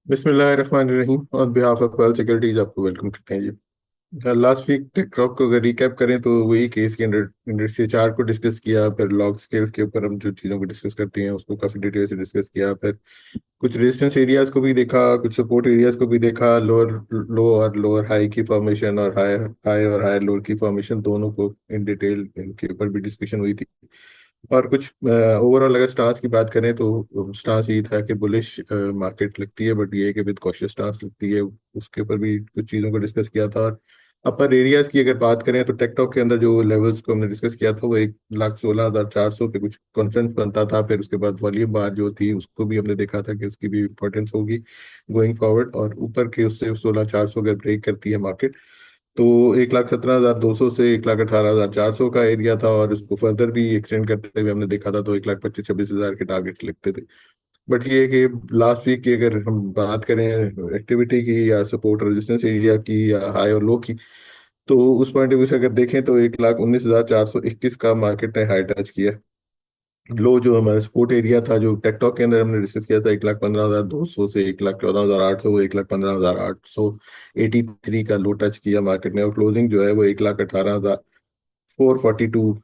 बिस्मिल्लाहिर्रहमानिर्रहीम on behalf of world securities आपको welcome करते हैं जी। लास्ट वीक टेकटॉक को अगर रिकैप करें तो वही केस की इंडस्ट्री चार्ट को डिस्कस किया, फिर लॉग स्केल्स के ऊपर हम जो चीज़ों को डिस्कस करते हैं उसको काफ़ी डिटेल से डिस्कस किया, फिर कुछ रेजिस्टेंस एरियाज को भी देखा, कुछ सपोर्ट एरियाज को भी देखा, लोअर लो और लोअर हाई की फॉर्मेशन और हाई हाई और हायर लोअर की फॉर्मेशन दोनों को इन डिटेल इनके ऊपर भी डिस्कशन हुई थी। और कुछ ओवरऑल अगर स्टांस की बात करें तो स्टांस ये था कि बुलिश मार्केट लगती है, बट ये है कि विद कॉशियस स्टांस लगती है। उसके ऊपर भी कुछ चीज़ों को डिस्कस किया था। और अपर एरियाज की अगर बात करें तो टेकटॉक के अंदर जो लेवल्स को हमने डिस्कस किया था वो 1,16,400 पे कुछ कॉन्फ्रेंस बनता था। फिर उसके बाद वॉल्यूम बार जो थी उसको भी हमने देखा था कि उसकी भी इंपॉर्टेंस होगी गोइंग फॉरवर्ड, और ऊपर के उससे 16,400 अगर ब्रेक करती है मार्केट तो 1,17,200 से 1,18,400 का एरिया था, और उसको फर्दर भी एक्सटेंड करते हुए हमने देखा था तो 1,25,26,000 के टारगेट लिखते थे। बट ये है कि लास्ट वीक की अगर हम बात करें एक्टिविटी की या सपोर्ट रेजिस्टेंस एरिया की या हाई और लो की, तो उस पॉइंट ऑफ व्यू से अगर देखें तो 1,19,421 का मार्केट ने हाई टच किया। लो जो हमारा सपोर्ट एरिया था जो टेकटॉक के अंदर हमने डिस्कस किया था 1,15,200 से 1,14,800, 1,15,883 का लो टच किया मार्केट ने, और क्लोजिंग जो है वो 1,18,442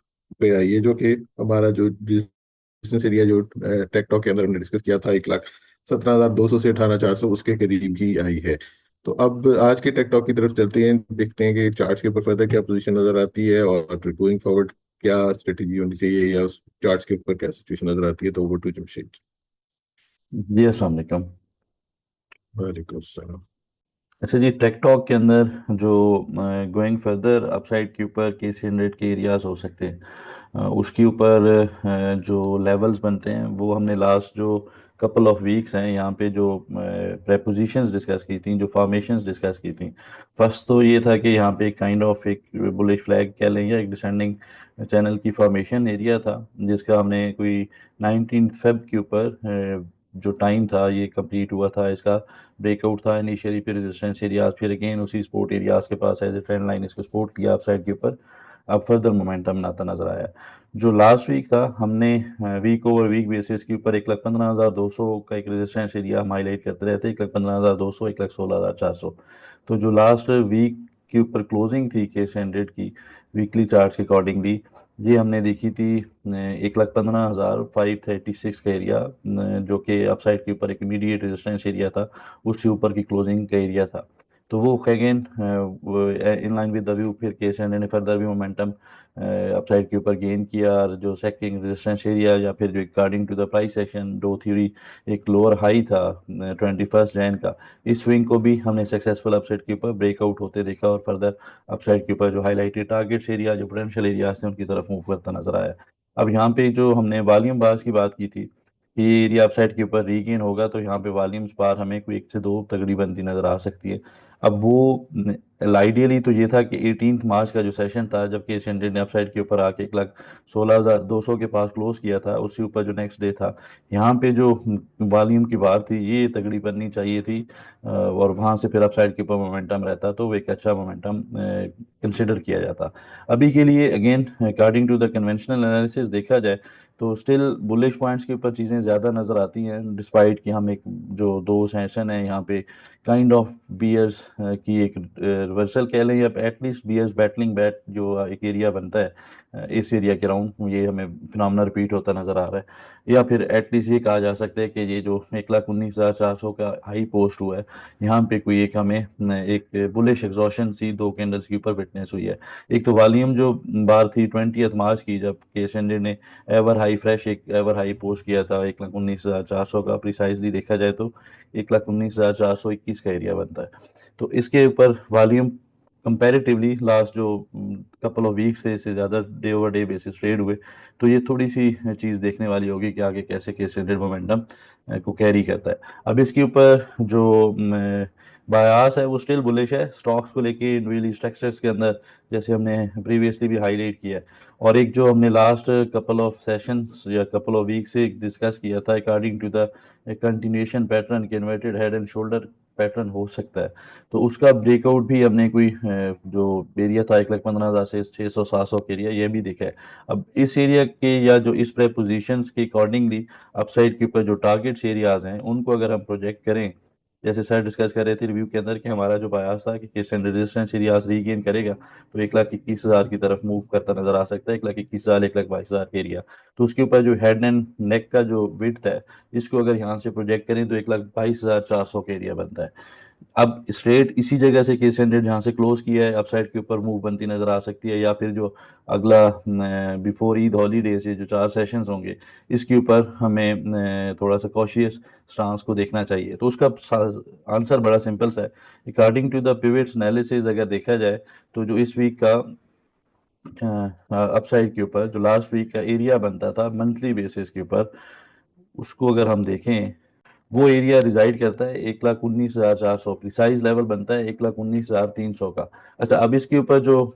पे आई है, जो कि हमारा जो बिजनेस एरिया जो टेकटॉक के अंदर हमने डिस्कस किया था 1,17,200 से 18,400 उसके करीब ही आई है। तो अब आज के टेकटॉक की तरफ चलते हैं, देखते हैं कि चार्ट्स के ऊपर फर्दर क्या पोजीशन नजर आती है और गोइंग फॉरवर्ड क्या स्ट्रेटेजी होनी चाहिए, या उस चार्ट्स के ऊपर क्या सिचुएशन नजर आती है। तो ओवर टू जमशेद। जी अस्सलाम वालेकुम। वालेकुम अस्सलाम। अच्छा जी, टेकटॉक के अंदर जो गोइंग फर्दर अपसाइड के ऊपर केस 100 के एरियाज हो सकते हैं, उसके ऊपर जो लेवल्स बनते हैं वो हमने लास्ट जो कपल ऑफ वीक्स हैं यहाँ पे जो प्रेपोजिशंस डिस्कस की थी, जो फॉर्मेशंस डिस्कस की थी। फर्स्ट तो ये था कि यहाँ पे काइंड ऑफ एक बुलिश फ्लैग कह लें या एक डिसेंडिंग चैनल की फॉर्मेशन एरिया था, जिसका हमने कोई 19 फेब के ऊपर जो टाइम था ये कंप्लीट हुआ था। इसका ब्रेकआउट था इनिशियली, फिर रेजिस्टेंस एरियाज, फिर अगेन उसी सपोर्ट एरियाज के पास एज ए ट्रेंड लाइन इसको सपोर्ट किया अपसाइड के ऊपर। अब फर्दर मोमेंटम बनाता नजर आया। जो लास्ट वीक था हमने वीक ओवर वीक बेसिस के ऊपर 1,15,200 का एक रेजिस्टेंस एरिया हम हाईलाइट करते रहते, 1,15,200, 1,16,400। तो जो लास्ट वीक के ऊपर क्लोजिंग थी केस 100 की वीकली चार्ट के अकॉर्डिंगली, ये हमने देखी थी 1,15,536 का एरिया, जो कि अपसाइड के ऊपर एक इमीडिएट रेजिस्टेंस एरिया था, उससे ऊपर की क्लोजिंग का एरिया था। तो वो again in line with the view फिर केस एंड ने फर्दर भी मोमेंटम अपसाइड के ऊपर गेन किया। और जो सेकंड रेजिस्टेंस एरिया या फिर जो according to the price section दो थ्योरी एक लोअर हाई था 21 जैन का, इस स्विंग को भी हमने सक्सेसफुल अपसाइड के ऊपर ब्रेकआउट होते देखा और फर्दर अपसाइड के ऊपर जो हाईलाइटेड टारगेट्स एरिया जो पोटेंशियल एरियाज थे उनकी तरफ मूव करता नजर आया। अब यहाँ पे जो हमने वॉल्यूम बार्स की बात की थी, ये एरिया अपसाइड के ऊपर रीगेन होगा तो यहाँ पे वॉल्यूम्स बार हमें कोई एक से दो तगड़ी बनती नजर आ सकती है। अब वो आइडियली तो ये था कि 18 मार्च का जो सेशन था जब केस हंड्रेड ने अपसाइड के ऊपर आके 1,16,200 के पास क्लोज किया था, उसके ऊपर जो नेक्स्ट डे था, यहाँ पे जो वॉल्यूम की बात थी ये तगड़ी बननी चाहिए थी। और वहाँ से फिर अपसाइड के ऊपर मोमेंटम रहता तो वो एक अच्छा मोमेंटम कंसिडर किया जाता। अभी के लिए again according to the conventional analysis देखा जाए तो स्टिल बुलिश पॉइंट्स के ऊपर चीज़ें ज़्यादा नज़र आती हैं, डिस्पाइट कि हम एक जो दो सेशन है यहाँ पे काइंड ऑफ बियर्स की एक रिवर्सल कह लें या एटलीस्ट बियर्स बैटलिंग बैट जो एक एरिया बनता है इस एरिया के राउंड, ये हमें फिनोमेना रिपीट होता नज़र आ रहा है। या फिर एटलीस्ट ये कहा जा सकता है कि ये जो 1,19,400 का हाई पोस्ट हुआ है, यहाँ पे कोई एक हमें एक बुलिश एग्जॉशन सी दो कैंडल्स के ऊपर विटनेस हुई है। एक तो वॉल्यूम जो बार थी 20 मार्च की जब केस हंड्रेड ने एवर हाई फ्रेश एक एवर हाई पोस्ट किया था 1,19,400 का, प्रिसाइजली देखा जाए तो 1,19,421 का एरिया बनता है। तो इसके ऊपर वॉल्यूम कंपैरेटिवली लास्ट जो कपल ऑफ वीक्स थे इससे ज़्यादा day over day basis trade हुए। तो ये थोड़ी सी चीज़ देखने वाली होगी कि आगे कैसे केस हंड्रेड मोमेंटम को कैरी करता है। अब इसके ऊपर जो बायास है वो स्टिल बुलिश है स्टॉक्स को लेके इंडिविजुअल स्ट्रक्चर्स के अंदर, जैसे हमने प्रीवियसली भी हाईलाइट किया है। और एक जो हमने लास्ट कपल ऑफ सेशंस या कपल ऑफ वीक से डिस्कस किया था according to the continuation pattern के inverted head and shoulder pattern हो सकता है, तो उसका ब्रेकआउट भी हमने कोई जो एरिया था 1,15,000 से 600-700 के एरिया ये भी देखा है। अब इस एरिया के या जो इस पोजीशंस के अकॉर्डिंगली अपसाइड के ऊपर जो टारगेट्स एरियाज हैं उनको अगर हम प्रोजेक्ट करें जैसे सर डिस्कस कर रहे थे रिव्यू के अंदर कि हमारा जो बायास था कि case and resistance areas regain करेगा तो 1,21,000 की तरफ मूव करता नजर आ सकता है, 1,21,000 1,22,000 के एरिया। तो उसके ऊपर जो हेड एंड नेक का जो विड्थ है, इसको अगर यहाँ से प्रोजेक्ट करें तो 1,22,400 का एरिया बनता है। अब स्ट्रेट इसी जगह से केस हंड्रेड जहाँ से क्लोज किया है अपसाइड के ऊपर मूव बनती नजर आ सकती है, या फिर जो अगला बिफोर ईद हॉलीडे से जो 4 सेशंस होंगे इसके ऊपर हमें थोड़ा सा कॉशियस स्टांस को देखना चाहिए। तो उसका आंसर बड़ा सिंपल सा है। According to the pivots analysis अगर देखा जाए तो जो इस वीक का अपसाइड के ऊपर जो लास्ट वीक का एरिया बनता था मंथली बेसिस के ऊपर, उसको अगर हम देखें वो एरिया रिजाइड करता है 1,19,400, प्रिसाइज लेवल बनता है 1,19,300 का। अच्छा, अब इसके ऊपर जो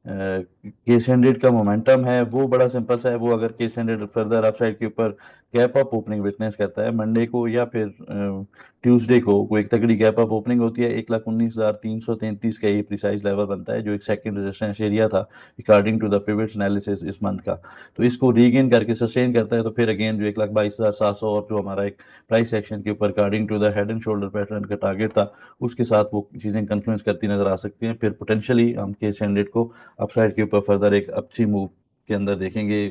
केस हंड्रेड का मोमेंटम है वो बड़ा सिंपल सा है। वो अगर केस हंड्रेड फर्दर अपसाइड के ऊपर गैप अप ओपनिंग विटनेस करता है मंडे को या फिर ट्यूसडे को एक तगड़ी गैप अप ओपनिंग होती है, 1,19,333 का ये प्रिसाइज लेवल बनता है जो एक सेकंड रेजिस्टेंस एरिया था according to the pivots analysis इस मंथ का। तो इसको रीगेन करके सस्टेन करता है तो फिर अगेन जो 1,22,700 और जो हमारा एक प्राइस एक्शन के ऊपर according to the head and shoulder pattern का टारगेट था उसके साथ वो चीज़ें कन्फ्लुएंस करती नजर आ सकती हैं। फिर पोटेंशियली हम केस हंड्रेड को अपसाइड के ऊपर फर्दर एक अच्छी मूव के अंदर देखेंगे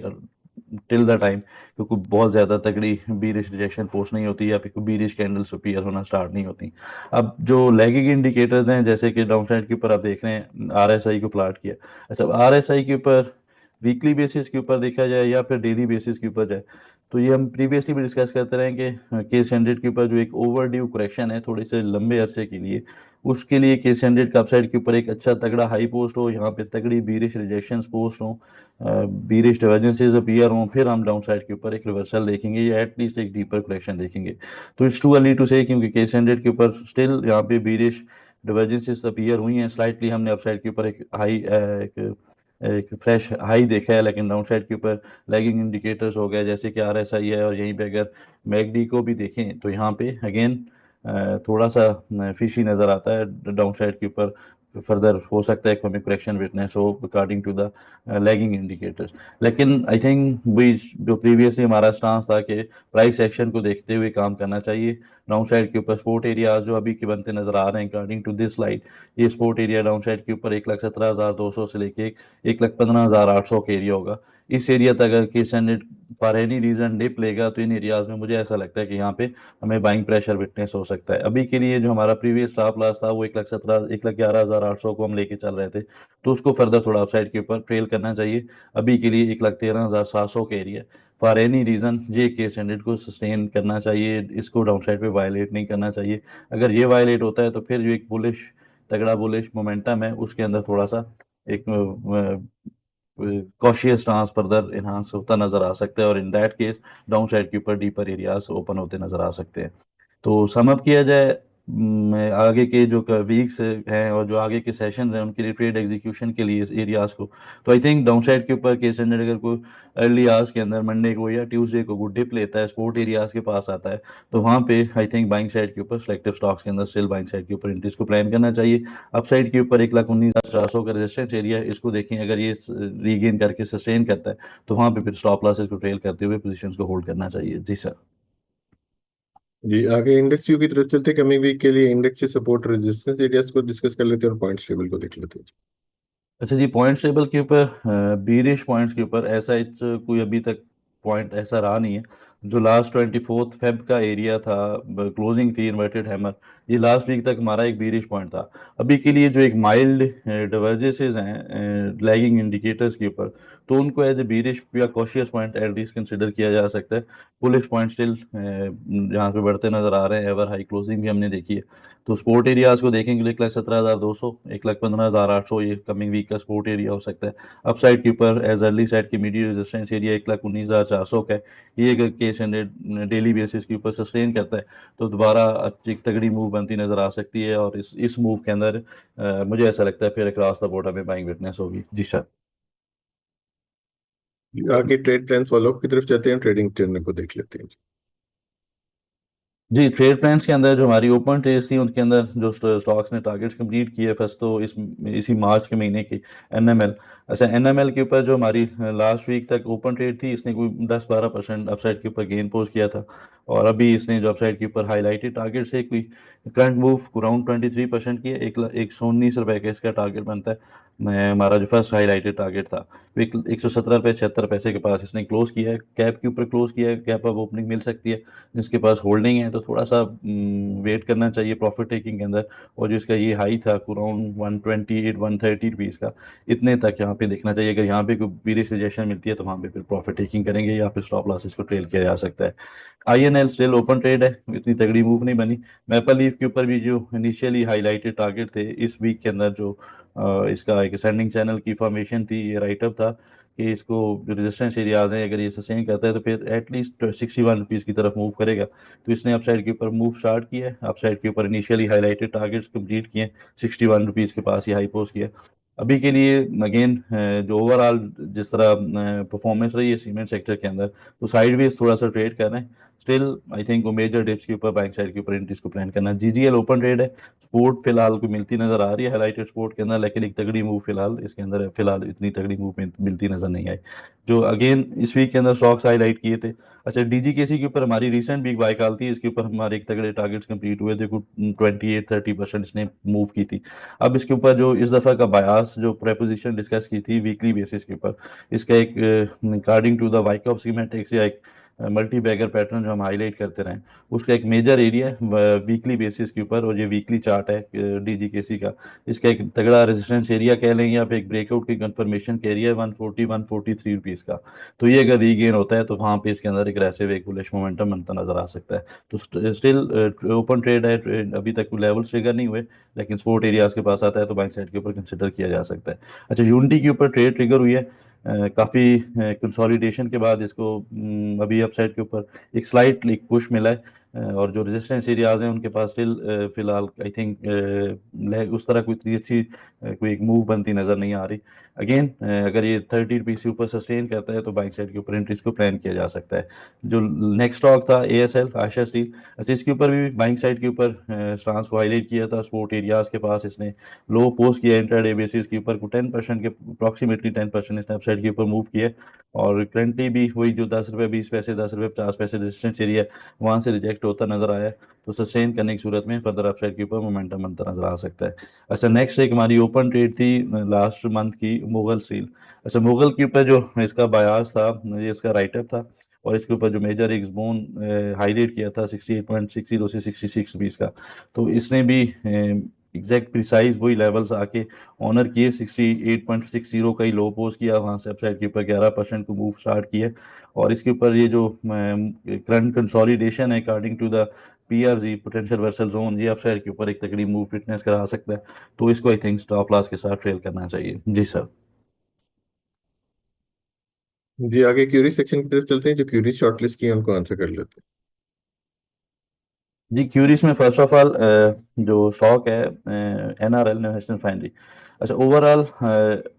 टिल द टाइम, क्योंकि बहुत ज़्यादा तगड़ी बीरिश रिजेक्शन पोस्ट नहीं होती या फिर बीरिश कैंडल्स अपीयर होना स्टार्ट नहीं होती। अब जो लैगिंग इंडिकेटर्स हैं जैसे कि डाउन साइड के ऊपर आप देख रहे हैं आरएसआई को प्लाट किया। अच्छा, आरएसआई के ऊपर वीकली बेसिस के ऊपर देखा जाए या फिर डेली बेसिस के ऊपर जाए तो ये हम प्रीवियसली भी डिस्कस करते रहे कि केस हंड्रेड के ऊपर जो एक ओवर ड्यू करेक्शन है थोड़े से लंबे अरसे के लिए, उसके लिए केस हंड्रेड का अपसाइड के ऊपर एक अच्छा तगड़ा हाई पोस्ट हो, यहाँ पे तगड़ी बीरिश रिजेक्शन पोस्ट हो, बीरिश डाइवर्जेंसेस अपीयर हो, फिर हम डाउन साइड के ऊपर एक रिवर्सल देखेंगे या एटलीस्ट एक डीपर करेक्शन देखेंगे। तो इट्स टू अर्ली टू से क्योंकि केस हंड्रेड के ऊपर स्टिल यहाँ पे बीरिश डिवर्जेंसेस अपीयर हुई हैं स्लाइटली। हमने अपसाइड के ऊपर एक हाई एक फ्रेश हाई देखा है, लेकिन डाउन साइड के ऊपर लैगिंग इंडिकेटर्स हो गए जैसे कि आरएसआई है, और यहीं पे अगर मैगडी को भी देखें तो यहाँ पे अगेन थोड़ा सा फिशी नज़र आता है डाउन साइड के ऊपर। फर्दर हो सकता है इकोनॉमिक करेक्शन विटनेस हो according to the lagging indicators. लेकिन आई थिंक वही जो प्रीवियसली हमारा स्टांस था कि प्राइस एक्शन को देखते हुए काम करना चाहिए। डाउन साइड के ऊपर सपोर्ट एरियाज जो अभी के बनते नजर आ रहे हैं अकॉर्डिंग टू दिस स्लाइड, ये सपोर्ट एरिया डाउन साइड के ऊपर 1,17,200 से लेके 1,15,800 का एरिया होगा। इस एरिया तक अगर case and for any reason dip लेगा तो इन एरियाज में मुझे ऐसा लगता है कि यहाँ पे हमें बाइंग प्रेशर विटनेस हो सकता है। अभी के लिए जो हमारा प्रीवियस स्टॉप लॉस था वो 1,11,800 को हम लेके चल रहे थे, तो उसको फर्दर थोड़ा अपसाइड के ऊपर ट्रेल करना चाहिए। अभी के लिए 1,13,700 का एरिया फॉर एनी रीजन ये केस हंड्रेड को सस्टेन करना चाहिए, इसको डाउन साइड पे वायलेट नहीं करना चाहिए। अगर ये वायलेट होता है तो फिर जो एक बुलिश तगड़ा बुलिश मोमेंटम है उसके अंदर थोड़ा सा एक कॉशियस स्टांस फर्दर इनहांस होता नजर आ सकता है, और in that case down side के ऊपर डीपर एरियाज ओपन होते नजर आ सकते हैं। तो समअप किया जाए, आगे के जो वीक्स हैं और जो आगे के सेशंस हैं उनके लिए ट्रेड एग्जीक्यूशन के लिए इस एरियाज को, तो आई थिंक डाउन साइड के ऊपर केस हंड्रेड अगर कोई अर्ली आवर्स के अंदर मंडे को या ट्यूसडे को गुड डिप लेता है स्पोर्ट एरियाज के पास आता है तो वहाँ पे आई थिंक बाइंग साइड के ऊपर सिलेक्टिव स्टॉक्स के अंदर स्टिल बाइंग साइड के ऊपर एंट्रीज को प्लान करना चाहिए। अपसाइड के ऊपर 1,19,400 का रेजिस्टेंस एरिया है, इसको देखें अगर ये रीगेन करके सस्टेन करता है तो वहाँ पे फिर स्टॉप लॉसेस को ट्रेल करते हुए पोजीशंस को होल्ड करना चाहिए। जी सर। जी, आगे इंडेक्स व्यू की तरफ चलते हैं। कमिंग वीक के लिए इंडेक्स से सपोर्ट रेजिस्टेंस एरियाज को डिस्कस कर लेते हैं और पॉइंट्स टेबल को देख लेते हैं। अच्छा जी, पॉइंट्स टेबल के ऊपर बीरिश पॉइंट्स के ऊपर ऐसा कोई अभी तक पॉइंट ऐसा रहा नहीं है। जो लास्ट 24 फेब का एरिया था क्लोजिंग थी इन्वर्टेड हैमर, ये लास्ट वीक तक हमारा एक बीरिश पॉइंट था। अभी के लिए जो एक माइल्ड डिवर्जेसेस हैं लैगिंग इंडिकेटर्स के ऊपर, तो उनको एज ए बीरिश या कॉशियस पॉइंट एटलीस्ट कंसिडर किया जा सकता है। बुलिश पॉइंट स्टिल यहाँ पे बढ़ते नजर आ रहे हैं, एवर हाई क्लोजिंग भी हमने देखी है। तो स्पोर्ट एरियाज को देखेंगे 1,17,200 1,15,800 ये कमिंग वीक का स्पोर्ट एरिया हो सकता है। अपसाइड के ऊपर एज अर्ली साइड के मीडियम रेजिस्टेंस एरिया 1,19,400 का है। ये अगर केस हंड्रेड डेली बेसिस के ऊपर सस्टेन करता है तो दोबारा अच्छी तगड़ी मूव बनती नजर आ सकती है, और इस मूव के अंदर मुझे ऐसा लगता है फिर अक्रॉस द बोर्ड हमें बाइंग विटनेस होगी। जी सर। आगे ट्रेड प्लान फॉलोअप की तरफ चलते हैं, ट्रेडिंग चैनल को देख लेते हैं। जी, ट्रेड प्लान्स के अंदर जो हमारी ओपन ट्रेड्स थी उनके अंदर जो स्टॉक्स ने टारगेट्स कंप्लीट किए फर्स्ट तो इसी मार्च के महीने की एनएमएल। अच्छा, एनएमएल के ऊपर जो हमारी लास्ट वीक तक ओपन ट्रेड थी इसने कोई 10-12% अपसाइड के ऊपर गेन पोस्ट किया था। और अभी इसने जो अपसाइड के ऊपर हाईलाइटेड टारगेट से कोई करंट मूव अराउंड 23% की है, 119 रुपये का इसका टारगेट बनता है। हमारा जो फर्स्ट हाईलाइटेड टारगेट था वो 117 रुपये 76 पैसे के पास इसने क्लोज किया है, कैप के ऊपर क्लोज किया है, कैप अब ओपनिंग मिल सकती है। जिसके पास होल्डिंग है तो थोड़ा सा वेट करना चाहिए प्रॉफिट टेकिंग के अंदर। और जो इसका ये हाई था अराउंड 128 130 रुपीज़ का, इतने तक यहाँ पे देखना चाहिए। अगर यहाँ पे कोई बीरिश रिजेक्शन मिलती है तो वहाँ पे फिर प्रॉफिट टेकिंग करेंगे या फिर स्टॉप लॉसेस को ट्रेल किया जा सकता है। INL स्टिल ओपन ट्रेड है, इतनी तगड़ी मूव नहीं बनी। मैपल लीफ के ऊपर भी जो इनिशियली हाईलाइटेड टारगेट थे इस वीक के अंदर, जो इसका एक असेंडिंग चैनल की फॉर्मेशन थी, ये राइटअप था कि इसको जो रेजिस्टेंस एरियाज हैं अगर ये सस्टेन करता है तो फिर एटलीस्ट 61 रुपीज़ की तरफ मूव करेगा। तो इसने अपसाइड के ऊपर मूव स्टार्ट किया है, अपसाइड के ऊपर इनिशियली हाईलाइटेड टारगेट्स कंप्लीट किए, 61 रुपीज़ के पास ये हाई पोस्ट किया। अभी के लिए अगेन जो ओवरऑल जिस तरह परफॉर्मेंस रही है सीमेंट सेक्टर के अंदर, तो साइडवेज थोड़ा सा ट्रेड कर रहे हैं। स्टिल आई थिंक वो मेजर डिप्स के ऊपर बैंक साइड के ऊपर एंट्रीज को प्लान करना है। GGL ओपन ट्रेड है, स्पोर्ट फिलहाल को मिलती नजर आ रही है हाईलाइटेड स्पोर्ट के अंदर, लेकिन एक तगड़ी मूव फिलहाल इसके अंदर फिलहाल इतनी तगड़ी मूव मिलती नजर नहीं आई जो अगेन इस वीक के अंदर स्टॉक्स हाईलाइट किए थे। अच्छा, DGKC के ऊपर हमारी रिसेंट वीक बाय कॉल थी, इसके ऊपर हमारे एक तगड़े टारगेट्स कंप्लीट हुए थे, कुछ 28-30% इसने मूव की थी। अब इसके ऊपर जो इस दफ़ा का बयास जो प्रेपोजिशन डिस्कस की थी वीकली बेसिस के ऊपर, इसका एक अकॉर्डिंग टू द वाइकअप स्कीमेटिक्स या एक मल्टी बैगर पैटर्न जो हम हाईलाइट करते रहे, उसका एक मेजर एरिया है वीकली बेसिस के ऊपर, और ये वीकली चार्ट है DGKC का। इसका एक तगड़ा रेजिस्टेंस एरिया कह लें या फिर एक ब्रेकआउट की कंफर्मेशन का एरिया है 140-143 रुपीज़ का। तो ये अगर रीगेन होता है तो वहाँ पे इसके अंदर एक aggressive एक बुलिश मोमेंटम बनता नजर आ सकता है। तो स्टिल ओपन ट्रेड है, अभी तक लेवल्स ट्रिगर नहीं हुए, लेकिन सपोर्ट एरियाज के पास आता है तो बैंक साइड के ऊपर कंसिडर किया जा सकता है। अच्छा, यूनिटी के ऊपर ट्रेड ट्रिगर हुई है काफ़ी कंसोलिडेशन के बाद इसको अभी अपसाइड के ऊपर एक स्लाइट एक पुश मिला है। और जो रेजिस्टेंस एरियाज हैं उनके पास स्टिल फिलहाल आई थिंक उस तरह कोई इतनी अच्छी कोई एक मूव बनती नज़र नहीं आ रही। अगेन अगर ये 30 रुपीज़ के ऊपर सस्टेन करता है तो बाइक साइड के ऊपर एंट्रीज को प्लान किया जा सकता है। जो नेक्स्ट स्टॉक था ASL आशा स्टील, अच्छा इसके ऊपर भी बाइंग साइड के ऊपर स्टांस को हाईलाइट किया था। सपोर्ट एरियाज के पास इसने लो पोस्ट किया इंट्राडे बेसिस के ऊपर को 10% के अप्रॉक्सीमेटली 10% इसने अपसाइड के ऊपर मूव किया। और करंटली भी वही जो 10 रुपये 20 पैसे 10 रुपये 50 पैसे रेजिस्टेंस एरिया वहाँ से रिजेक्ट होता नजर आया है। तो सस्टेन करने की सूरत में फर्दर अपसाइड के ऊपर मोमेंटम बनता नजर आ सकता है। अच्छा, नेक्स्ट एक हमारी ओपन ट्रेड थी लास्ट मंथ की मुगल स्टील। अच्छा, मुगल के ऊपर जो इसका बयास था, ये इसका राइटअप था, और इसके ऊपर जो मेजर एक जोन हाईलाइट किया था 68.60 से 66 रुपीज़ का। तो इसने भी एग्जैक्ट प्रिसाइज वही लेवल्स आके ऑनर किए, 68.60 का ही लो पोस्ट किया, वहाँ से अपसाइड के ऊपर 11% को मूव स्टार्ट किया। और इसके ऊपर ये जो करंट कंसोलिडेशन है according to the PRZ potential reversal zone, ये अपसाइड के ऊपर एक तगड़ी मूव फिटनेस करा सकता है। तो इसको आई थिंक स्टॉप लॉस के साथ ट्रेल करना चाहिए। जी सर। जी, आगे क्यूरी सेक्शन की तरफ चलते हैं। जो क्यूरीज शॉर्टलिस्ट की हैं उनको आंसर कर लेते जी, क्यूरीज में फर्स्ट ऑफ ऑल जो स्टॉक है NRL नेशनल रिफाइनरी। अच्छा, ओवरऑल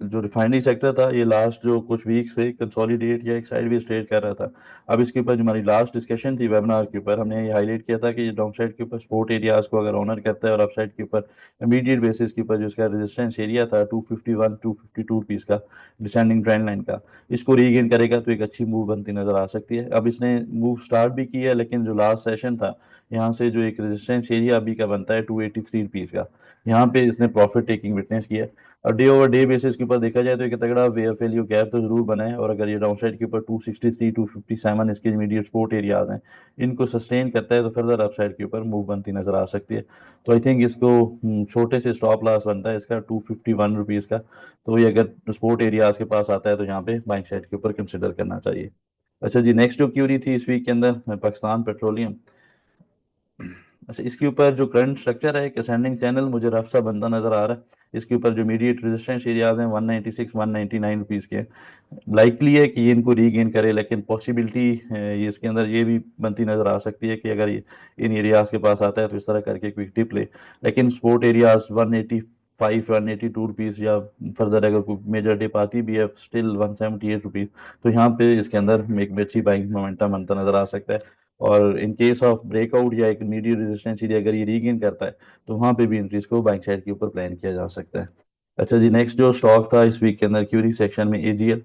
जो रिफाइनरी सेक्टर था ये लास्ट जो कुछ वीक से कंसोलिडेट या एक साइडवेज ट्रेड कर रहा था। अब इसके ऊपर जो हमारी लास्ट डिस्कशन थी वेबिनार के ऊपर, हमने ये हाईलाइट किया था कि ये डाउन साइड के ऊपर सपोर्ट एरियाज को अगर ऑनर करता है और अप साइड के ऊपर इमीडिएट बेसिस के ऊपर जो इसका रेजिस्टेंस एरिया था 251 252 रुपीज़ का डिसेंडिंग ट्रेंड लाइन का, इसको रीगेन करेगा तो एक अच्छी मूव बनती नजर आ सकती है। अब इसने मूव स्टार्ट भी की है, लेकिन जो लास्ट सेशन था यहाँ से जो एक रेजिस्टेंस एरिया अभी का बनता है 283 रुपीज़ का, यहाँ पे इसने प्रॉफिट टेकिंग विटनेस किया है। और डे ओवर डे बेसिस के ऊपर देखा जाए तो एक तगड़ा वेयर वैल्यू गैप तो जरूर बना है। और अगर ये डाउन साइड के ऊपर 263 257 इसके इमीडिएट सपोर्ट एरियाज हैं, इनको सस्टेन करता है तो फर्दर अप साइड के ऊपर मूव बनती नजर आ सकती है। तो आई थिंक इसको छोटे से स्टॉप लॉस बनता है इसका 251 रुपीज़ का। तो ये अगर सपोर्ट एरियाज के पास आता है तो यहाँ पे बाइंग साइड के ऊपर कंसिडर करना चाहिए। अच्छा जी, नेक्स्ट जो क्यूरी थी इस वीक के अंदर पाकिस्तान पेट्रोलियम। अच्छा, इसके ऊपर जो करंट स्ट्रक्चर है एक असेंडिंग चैनल मुझे रफ सा बनता नजर आ रहा है। इसके ऊपर जो इमीडिएट रेजिस्टेंस एरियाज हैं 196 199 रुपीज़ के, लाइकली है कि ये इनको रीगेन करे, लेकिन पॉसिबिलिटी ये इसके अंदर ये भी बनती नजर आ सकती है कि अगर ये इन एरियाज के पास आता है तो इस तरह करके क्विक टिप ले। लेकिन सपोर्ट एरियाज 185 182 रुपीज़ या फर्दर अगर कोई मेजर डिप आती भी है स्टिल 178 रुपीज़, तो यहाँ पे इसके अंदर एक अच्छी बाइंग मोमेंटम बनता नजर आ सकता है। और इन केस ऑफ ब्रेकआउट या एक मीडियम रेजिस्टेंस एरिया अगर ये रीगेन करता है तो वहाँ पे भी इंट्रीज को बाइंग साइड के ऊपर प्लान किया जा सकता है। अच्छा जी, नेक्स्ट जो स्टॉक था इस वीक के अंदर क्यूरी सेक्शन में AGL।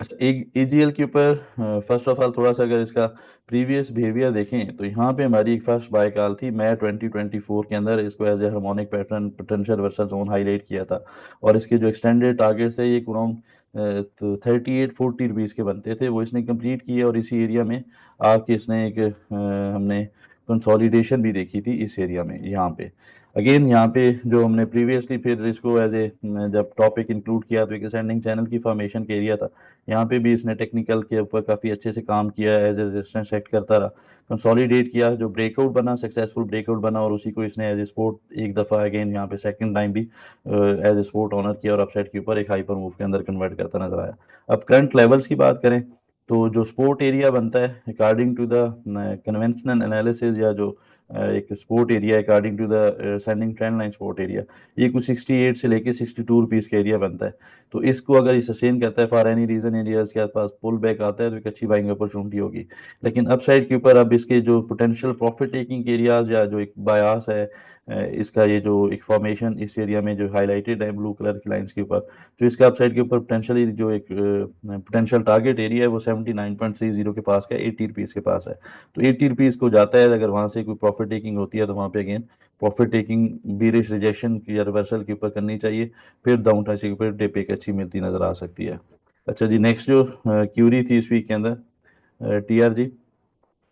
अच्छा, एक ईजीएल के ऊपर फर्स्ट ऑफ ऑल थोड़ा सा अगर इसका प्रीवियस बिहेवियर देखें तो यहाँ पे हमारी एक फर्स्ट बाय कॉल थी मई 2024 के अंदर, इसको as a harmonic pattern potential reversal zone highlight किया था। और इसके जो एक्सटेंडेड टारगेट्स है ये अराउंड 38-40 रुपीज़ के बनते थे, वो इसने कंप्लीट किए और इसी एरिया में आके इसने एक हमने कंसोलिडेशन भी देखी थी इस एरिया में। यहाँ पे अगेन यहाँ पे जो हमने प्रीवियसली फिर इसको एज ए जब टॉपिक इंक्लूड किया तो एक असेंडिंग चैनल की फॉर्मेशन के एरिया था, यहाँ पे भी इसने टेक्निकल के ऊपर काफ़ी अच्छे से काम किया, एज ए रेजिस्टेंस सेट करता रहा, कंसोलिडेट किया, जो ब्रेकआउट बना सक्सेसफुल ब्रेकआउट बना, और उसी को इसने एज ए सपोर्ट एक दफ़ा अगेन यहाँ पे सेकंड टाइम भी एज ए सपोर्ट ऑनर किया और अपसाइड के ऊपर एक हाइपर मूव के अंदर कन्वर्ट करता नजर आया। अब करंट लेवल्स की बात करें तो जो सपोर्ट एरिया बनता है according to the conventional analysis, या जो एक support area according to the ascending trend line support area, ये कुछ 68 से लेके 62 रुपीज़ का एरिया बनता है। तो इसको अगर ये सस्टेन करता है फॉर एनी रीजन, एरियाज के पास पुल बैक आता है तो एक अच्छी बाइंग अपॉर्चुनिटी होगी। लेकिन अपसाइड के ऊपर अब इसके जो पोटेंशियल प्रॉफिट टेकिंग एरियाज या जो एक बायास है इसका, ये जो एक फॉर्मेशन इस एरिया में जो हाईलाइटेड है ब्लू कलर की लाइंस के ऊपर, जो इसका अपसाइड के ऊपर पोटेंशियली जो एक पोटेंशियल टारगेट एरिया है वो 79.30 के पास का, 80 रुपीज़ के पास है। तो 80 रुपीज़ को जाता है, अगर वहाँ से कोई प्रॉफिट टेकिंग होती है तो वहाँ पे again profit taking bearish rejection की या रिवर्सल के ऊपर करनी चाहिए, फिर डाउन टाइस के ऊपर डिप एक अच्छी मिलती नज़र आ सकती है। अच्छा जी, नेक्स्ट जो क्यूरी थी इस वीक के अंदर टीआरजी।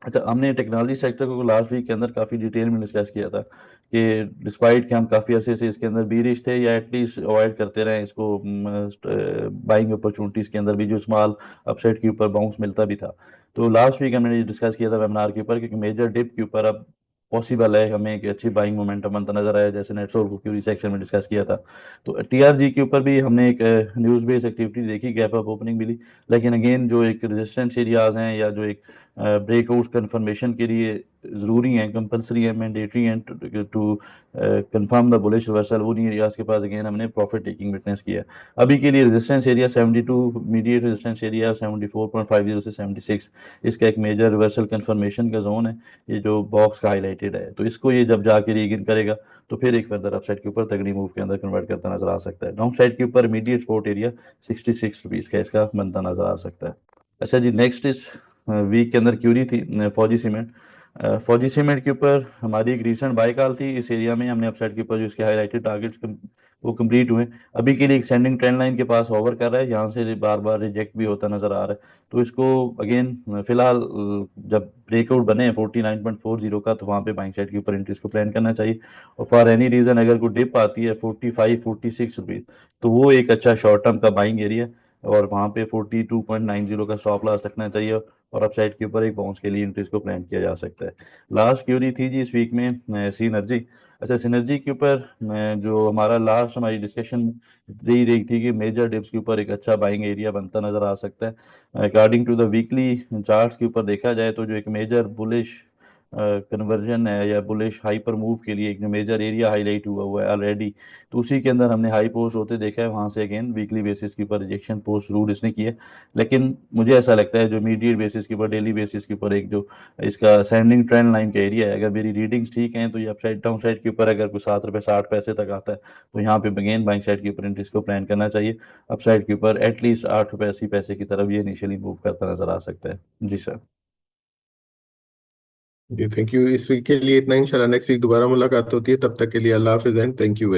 अच्छा, हमने टेक्नोलॉजी सेक्टर को लास्ट वीक के अंदर काफ़ी डिटेल में डिस्कस किया था कि डिस्पाइट कि हम काफ़ी अरसे से इसके अंदर बीरिश थे या एटलीस्ट अवॉइड करते रहे इसको, बाइंग अपॉर्चुनिटीज़ के अंदर भी जो स्मॉल अपसाइड के ऊपर बाउंस मिलता भी था। तो लास्ट वीक हमने डिस्कस किया था वेबिनार के ऊपर कि मेजर डिप के ऊपर अब पॉसिबल है हमें कि अच्छी बाइंग मोमेंटम बनता नजर आया, जैसे नेट्स और क्यूरी सेक्शन में डिस्कस किया था। तो टीआरजी के ऊपर भी हमने एक न्यूज़ बेस्ड एक्टिविटी देखी, गैप अप ओपनिंग मिली, लेकिन अगेन जो एक रेजिस्टेंस एरियाज हैं या जो एक ब्रेकआउट कंफर्मेशन के लिए ज़रूरी है, कंपलसरी है, मैंडेटरी है to confirm the bullish reversal, वो नहीं एरियाज के पास अगेन हमने प्रॉफिट टेकिंग विटनेस किया। अभी के लिए resistance area 72 immediate resistance area 74.50 से 76, इसका एक मेजर रिवर्सल कंफर्मेशन का जोन है, ये जो बॉक्स का हाईलाइटेड है। तो इसको ये जब जाके रीगेन करेगा तो फिर एक फर्दर अपसाइड के ऊपर तगड़ी मूव के अंदर कन्वर्ट करता नजर आ सकता है। डाउन साइड के ऊपर इमीडिएट सपोर्ट एरिया 66 रुपीज़ का इसका बनता नजर आ सकता है। अच्छा जी, नेक्स्ट इस वीक के अंदर क्यूरी थी फौजी सीमेंट। फौजी सीमेंट के ऊपर हमारी एक रिसेंट बाय कॉल थी, इस एरिया में हमने अपसाइड के ऊपर जो इसके हाईलाइटेड टारगेट्स वो कंप्लीट हुए। अभी के लिए एक्सटेंडिंग ट्रेंड लाइन के पास ओवर कर रहा है, यहाँ से बार बार रिजेक्ट भी होता नजर आ रहा है। तो इसको अगेन फिलहाल जब ब्रेकआउट बने 49.40 का तो वहाँ पे बाइंग साइड के ऊपर एंट्रीज को प्लान करना चाहिए। और फॉर एनी रीजन अगर कोई डिप आती है 45-46 रुपीज़, तो वो एक अच्छा शॉर्ट टर्म का बाइंग एरिया, और वहाँ पे 42.90 का स्टॉप लॉस रखना चाहिए, और अपसाइड के ऊपर एक बाउंस के लिए एंट्रीज को प्लान किया जा सकता है। लास्ट क्यूरी थी जी इस वीक में सीनर्जी। अच्छा, सिनर्जी के ऊपर जो हमारा लास्ट हमारी डिस्कशन रही थी कि मेजर डिप्स के ऊपर एक अच्छा बाइंग एरिया बनता नजर आ सकता है। According to the weekly charts के ऊपर देखा जाए तो जो एक मेजर बुलिश कन्वर्जन है या बुलिश हाइपर मूव के लिए एक जो मेजर एरिया हाईलाइट हुआ हुआ है ऑलरेडी, तो उसी के अंदर हमने हाई पोस्ट होते देखा है, वहाँ से अगेन वीकली बेसिस के ऊपर रिजेक्शन पोस्ट जरूर इसने की है। लेकिन मुझे ऐसा लगता है जो इमीडिएट बेसिस के ऊपर डेली बेसिस के ऊपर एक जो इसका सेंडिंग ट्रेंड लाइन का एरिया है, अगर मेरी रीडिंग्स ठीक हैं तो ये अपसाइड डाउन साइड के ऊपर अगर कोई 7 रुपये 60 पैसे तक आता है तो यहाँ पे अगेन बाइंग साइड के ऊपर एंट्रीज को प्लान करना चाहिए। अपसाइड के ऊपर एटलीस्ट 8 रुपये 80 पैसे की तरफ ये इनिशियली मूव करता नजर आ सकता है। जी सर। जी थैंक यू। इस वीक के लिए इतना, इंशाल्लाह नेक्स्ट वीक दोबारा मुलाकात होती है, तब तक के लिए अल्लाह हाफिज एंड थैंक यू।